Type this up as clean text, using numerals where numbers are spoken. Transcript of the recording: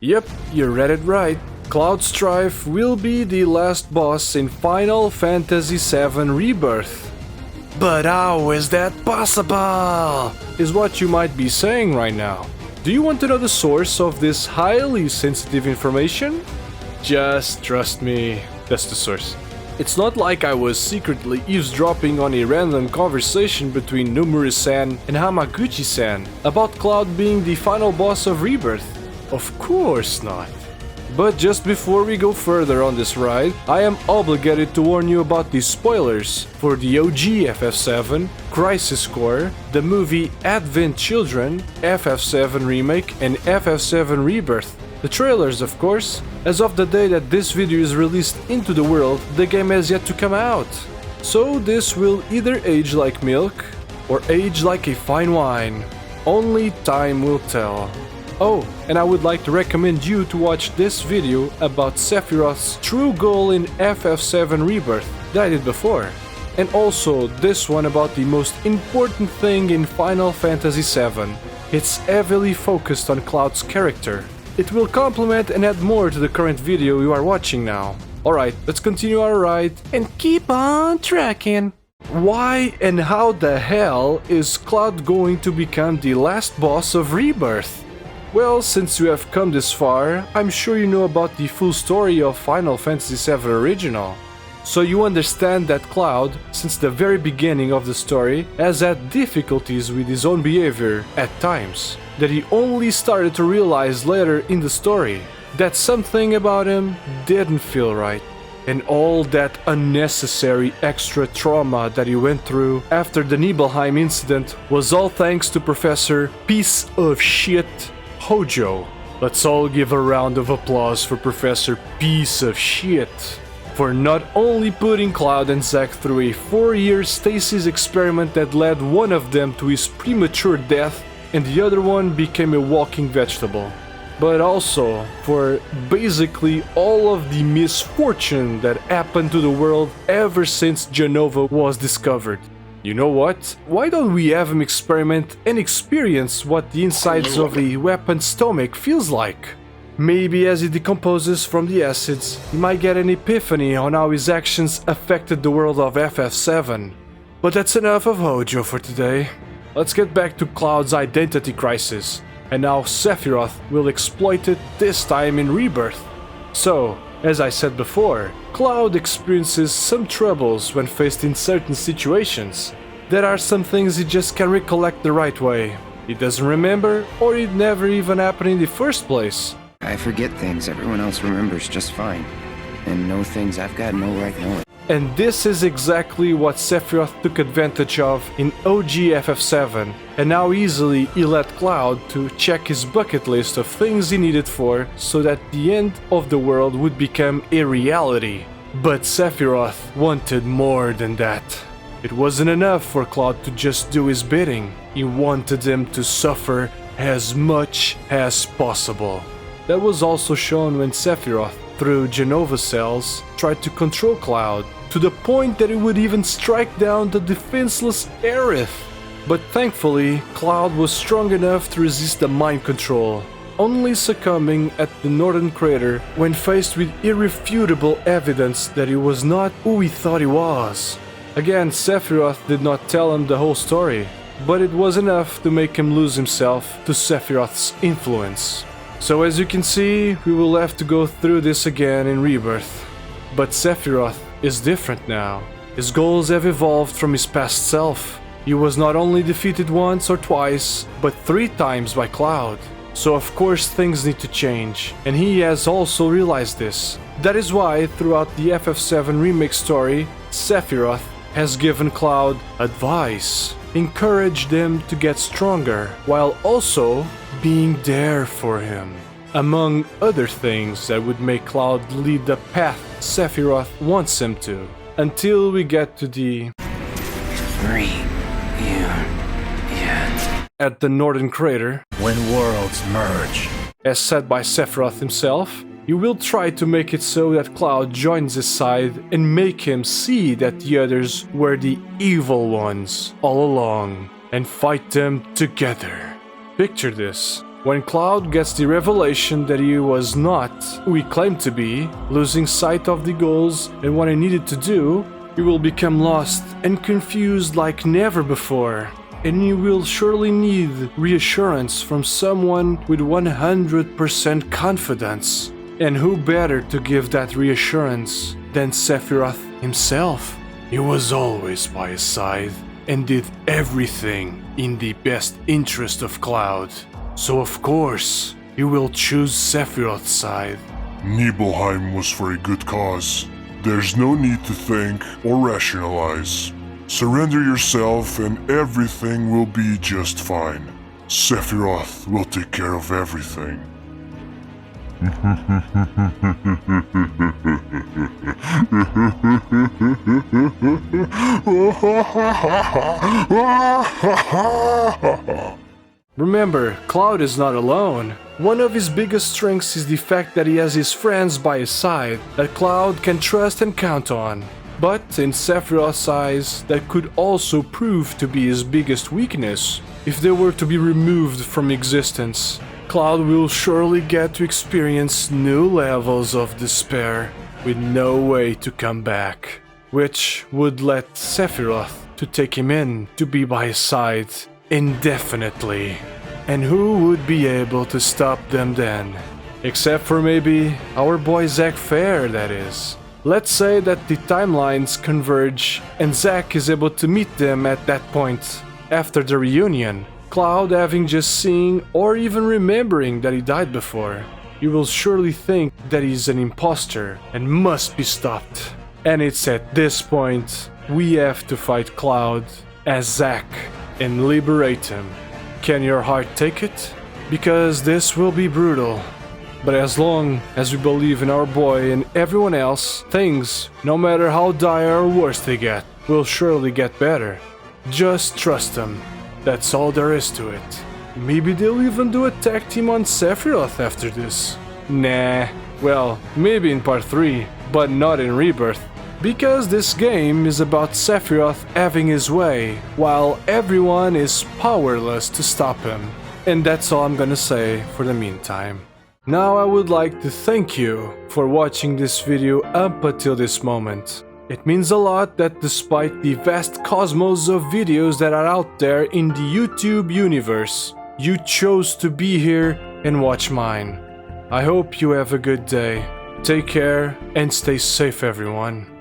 Yep, you read it right. Cloud Strife will be the last boss in Final Fantasy VII Rebirth. But how is that possible? Is what you might be saying right now. Do you want to know the source of this highly sensitive information? Just trust me, that's the source. It's not like I was secretly eavesdropping on a random conversation between Nomura-san and Hamaguchi-san about Cloud being the final boss of Rebirth. Of course not. But just before we go further on this ride, I am obligated to warn you about the spoilers for the OG FF7, Crisis Core, the movie Advent Children, FF7 Remake and FF7 Rebirth. The trailers, of course. As of the day that this video is released into the world, the game has yet to come out. So this will either age like milk or age like a fine wine. Only time will tell. Oh, and I would like to recommend you to watch this video about Sephiroth's true goal in FF7 Rebirth that I did before. And also this one about the most important thing in Final Fantasy VII. It's heavily focused on Cloud's character. It will complement and add more to the current video you are watching now. Alright, let's continue our ride and keep on tracking. Why and how the hell is Cloud going to become the last boss of Rebirth? Well, since you have come this far, I'm sure you know about the full story of Final Fantasy VII Original. So you understand that Cloud, since the very beginning of the story, has had difficulties with his own behavior at times, that he only started to realize later in the story, that something about him didn't feel right. And all that unnecessary extra trauma that he went through after the Nibelheim incident was all thanks to Professor Piece of Shit Hojo. Let's all give a round of applause for Professor Piece of Shit for not only putting Cloud and Zack through a 4-year stasis experiment that led one of them to his premature death and the other one became a walking vegetable, but also for basically all of the misfortune that happened to the world ever since Jenova was discovered. You know what? Why don't we have him experiment and experience what the insides of a weapon's stomach feels like? Maybe as he decomposes from the acids, he might get an epiphany on how his actions affected the world of FF7. But that's enough of Hojo for today. Let's get back to Cloud's identity crisis, and how Sephiroth will exploit it this time in Rebirth. So, as I said before, Cloud experiences some troubles when faced in certain situations. There are some things he just can't recollect the right way. He doesn't remember, or it never even happened in the first place. I forget things everyone else remembers just fine, and know things I've got no right knowing. And this is exactly what Sephiroth took advantage of in OG FF7, and how easily he let Cloud to check his bucket list of things he needed for so that the end of the world would become a reality. But Sephiroth wanted more than that. It wasn't enough for Cloud to just do his bidding. He wanted him to suffer as much as possible. That was also shown when Sephiroth, through Jenova cells, tried to control Cloud, to the point that he would even strike down the defenseless Aerith. But thankfully, Cloud was strong enough to resist the mind control, only succumbing at the northern crater when faced with irrefutable evidence that he was not who he thought he was. Again, Sephiroth did not tell him the whole story, but it was enough to make him lose himself to Sephiroth's influence. So as you can see, we will have to go through this again in Rebirth. But Sephiroth is different now. His goals have evolved from his past self. He was not only defeated once or twice, but 3 times by Cloud. So of course things need to change, and he has also realized this. That is why throughout the FF7 Remake story, Sephiroth has given Cloud advice, encouraged him to get stronger, while also being there for him. Among other things that would make Cloud lead the path Sephiroth wants him to. Until we get to the at the northern crater. When worlds merge. As said by Sephiroth himself, you will try to make it so that Cloud joins his side and make him see that the others were the evil ones all along and fight them together. Picture this. When Cloud gets the revelation that he was not who he claimed to be, losing sight of the goals and what he needed to do, he will become lost and confused like never before. And he will surely need reassurance from someone with 100% confidence. And who better to give that reassurance than Sephiroth himself? He was always by his side and did everything in the best interest of Cloud. So of course, he will choose Sephiroth's side. Nibelheim was for a good cause. There's no need to think or rationalize. Surrender yourself and everything will be just fine. Sephiroth will take care of everything. Remember, Cloud is not alone. One of his biggest strengths is the fact that he has his friends by his side that Cloud can trust and count on. But in Sephiroth's eyes, that could also prove to be his biggest weakness. If they were to be removed from existence, Cloud will surely get to experience new levels of despair with no way to come back, which would let Sephiroth to take him in to be by his side indefinitely. And who would be able to stop them then? Except for maybe our boy Zack Fair, that is. Let's say that the timelines converge and Zack is able to meet them at that point after the reunion. Cloud having just seen or even remembering that he died before. You will surely think that he's an imposter and must be stopped. And it's at this point we have to fight Cloud as Zack and liberate him. Can your heart take it? Because this will be brutal. But as long as we believe in our boy and everyone else, things, no matter how dire or worse they get, will surely get better. Just trust them. That's all there is to it. Maybe they'll even do a tag team on Sephiroth after this. Nah, well, maybe in part 3, but not in Rebirth. Because this game is about Sephiroth having his way, while everyone is powerless to stop him. And that's all I'm gonna say for the meantime. Now I would like to thank you for watching this video up until this moment. It means a lot that despite the vast cosmos of videos that are out there in the YouTube universe, you chose to be here and watch mine. I hope you have a good day. Take care and stay safe, everyone.